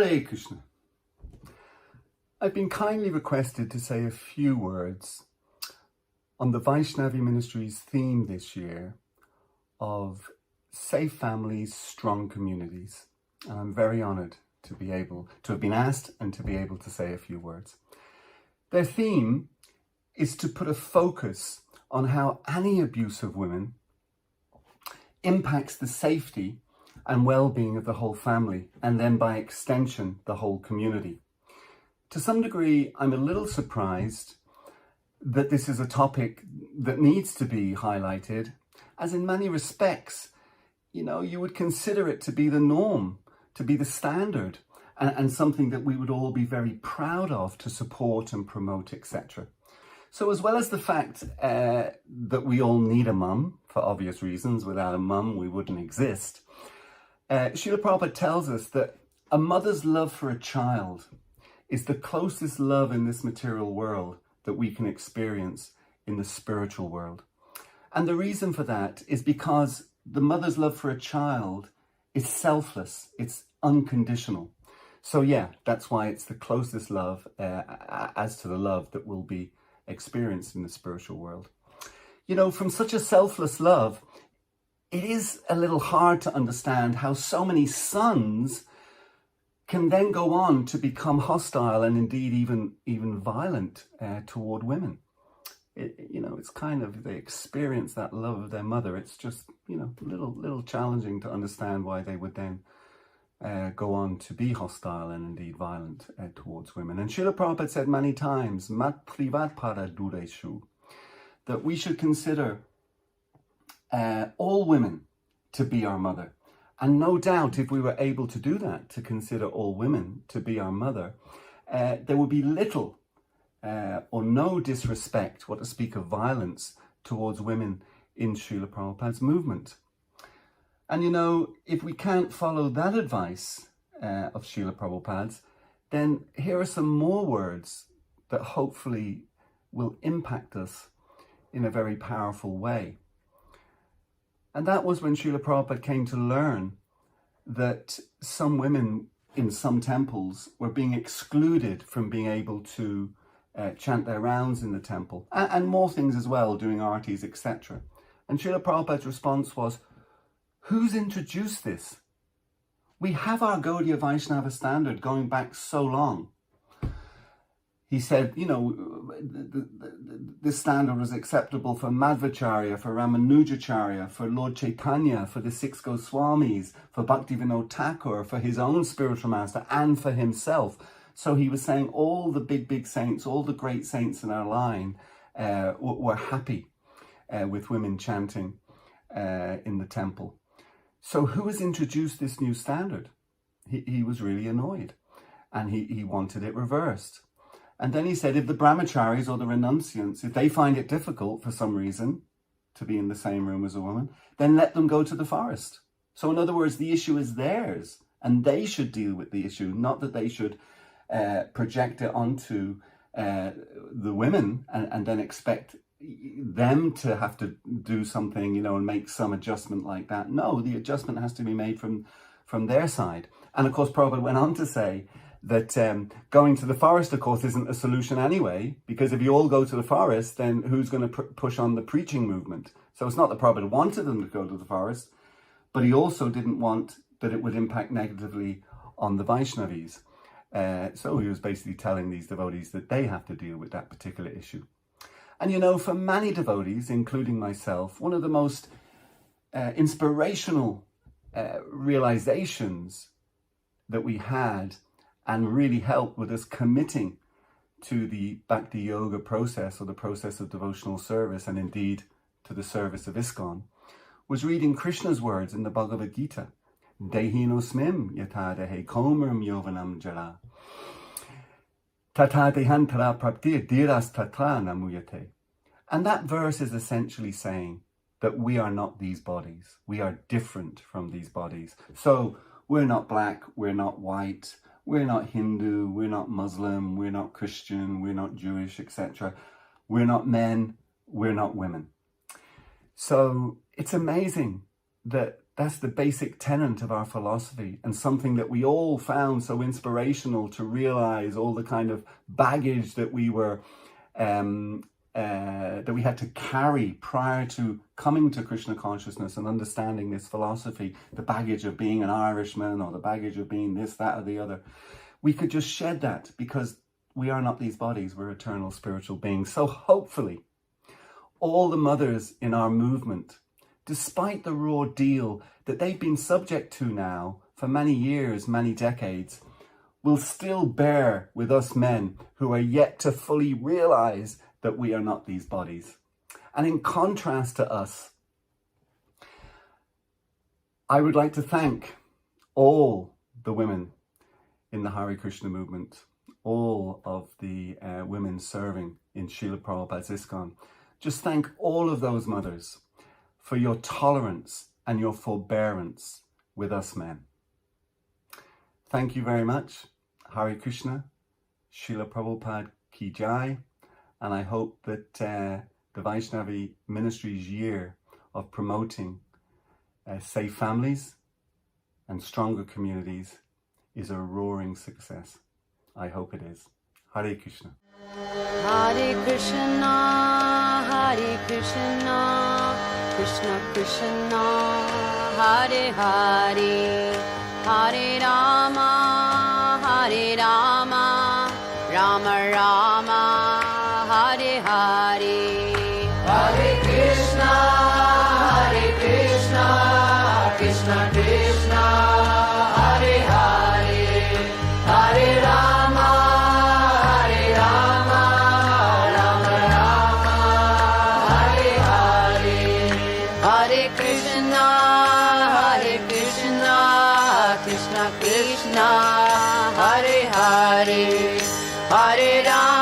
Hare Krishna. I've been kindly requested to say a few words on the Vaishnavi Ministry's theme this year of safe families, strong communities. And I'm very honoured to be able to have been asked and to be able to say a few words. Their theme is to put a focus on how any abuse of women impacts the safety and well-being of the whole family, and then by extension, the whole community. To some degree, I'm a little surprised that this is a topic that needs to be highlighted, as in many respects, you would consider it to be the norm, to be the standard, and something that we would all be very proud of to support and promote, etc. So as well as the fact that we all need a mum, for obvious reasons, without a mum we wouldn't exist, Srila Prabhupada tells us that a mother's love for a child is the closest love in this material world that we can experience in the spiritual world. And the reason for that is because the mother's love for a child is selfless, it's unconditional. So yeah, that's why it's the closest love as to the love that will be experienced in the spiritual world. From such a selfless love, it is a little hard to understand how so many sons can then go on to become hostile and indeed even violent toward women. It's kind of, they experience that love of their mother. It's just, little challenging to understand why they would then go on to be hostile and indeed violent towards women. And Srila Prabhupada said many times, Mat privat para dureshu, that we should consider all women to be our mother. And no doubt if we were able to do that, to consider all women to be our mother, there would be little or no disrespect, what to speak of violence, towards women in Srila Prabhupada's movement. And if we can't follow that advice of Srila Prabhupada's, then here are some more words that hopefully will impact us in a very powerful way. And that was when Srila Prabhupada came to learn that some women in some temples were being excluded from being able to chant their rounds in the temple, and more things as well, doing artis, etc. And Srila Prabhupada's response was, who's introduced this? We have our Gaudiya Vaishnava standard going back so long. He said, this standard was acceptable for Madhvacharya, for Ramanujacharya, for Lord Chaitanya, for the six Goswamis, for Bhaktivinoda Thakur, for his own spiritual master, and for himself. So he was saying all the big saints, all the great saints in our line were happy with women chanting in the temple. So who has introduced this new standard? He was really annoyed, and he wanted it reversed. And then he said, if the brahmacharis or the renunciants, if they find it difficult for some reason to be in the same room as a woman, then let them go to the forest. So in other words, the issue is theirs, and they should deal with the issue, not that they should project it onto the women and then expect them to have to do something, and make some adjustment like that. No, the adjustment has to be made from their side. And of course, Prabhupada went on to say that going to the forest, of course, isn't a solution anyway, because if you all go to the forest, then who's going to push on the preaching movement? So it's not that Prabhupada wanted them to go to the forest, but he also didn't want that it would impact negatively on the Vaishnavis. So he was basically telling these devotees that they have to deal with that particular issue. And for many devotees, including myself, one of the most inspirational realizations that we had and really helped with us committing to the Bhakti Yoga process, or the process of devotional service, and indeed to the service of ISKCON, was reading Krishna's words in the Bhagavad Gita. Dehinosmim yata dehe komaram yovanam jara. Tata dehantara praptir diras tatra namuyate. And that verse is essentially saying that we are not these bodies. We are different from these bodies. So we're not black, we're not white, we're not Hindu, we're not Muslim, we're not Christian, we're not Jewish, etc. We're not men, we're not women. So it's amazing that That's the basic tenet of our philosophy, and something that we all found so inspirational to realize all the kind of baggage that we were that we had to carry prior to coming to Krishna consciousness and understanding this philosophy, the baggage of being an Irishman or the baggage of being this, that, or the other. We could just shed that because we are not these bodies, we're eternal spiritual beings. So hopefully, all the mothers in our movement, despite the raw deal that they've been subject to now for many years, many decades, will still bear with us men who are yet to fully realize that we are not these bodies. And in contrast to us, I would like to thank all the women in the Hare Krishna movement, all of the women serving in Srila Prabhupada's ISKCON. Just thank all of those mothers for your tolerance and your forbearance with us men. Thank you very much. Hare Krishna, Srila Prabhupada Ki Jai, and I hope that the Vaishnavi Ministry's year of promoting safe families and stronger communities is a roaring success. I hope it is. Hare Krishna. Hare Krishna, Hare Krishna, Krishna Krishna, Hare Hare, Hare Rama, Hare Rama, Rama Rama, Hare Hare. Hare Krishna, Hare Krishna, Krishna Krishna, Hare Hare, Hare Rama, Hare Rama, Rama Rama, Hare Hare. Hare Krishna, Hare Krishna, Krishna Krishna, Hare Hare, Hare Rama.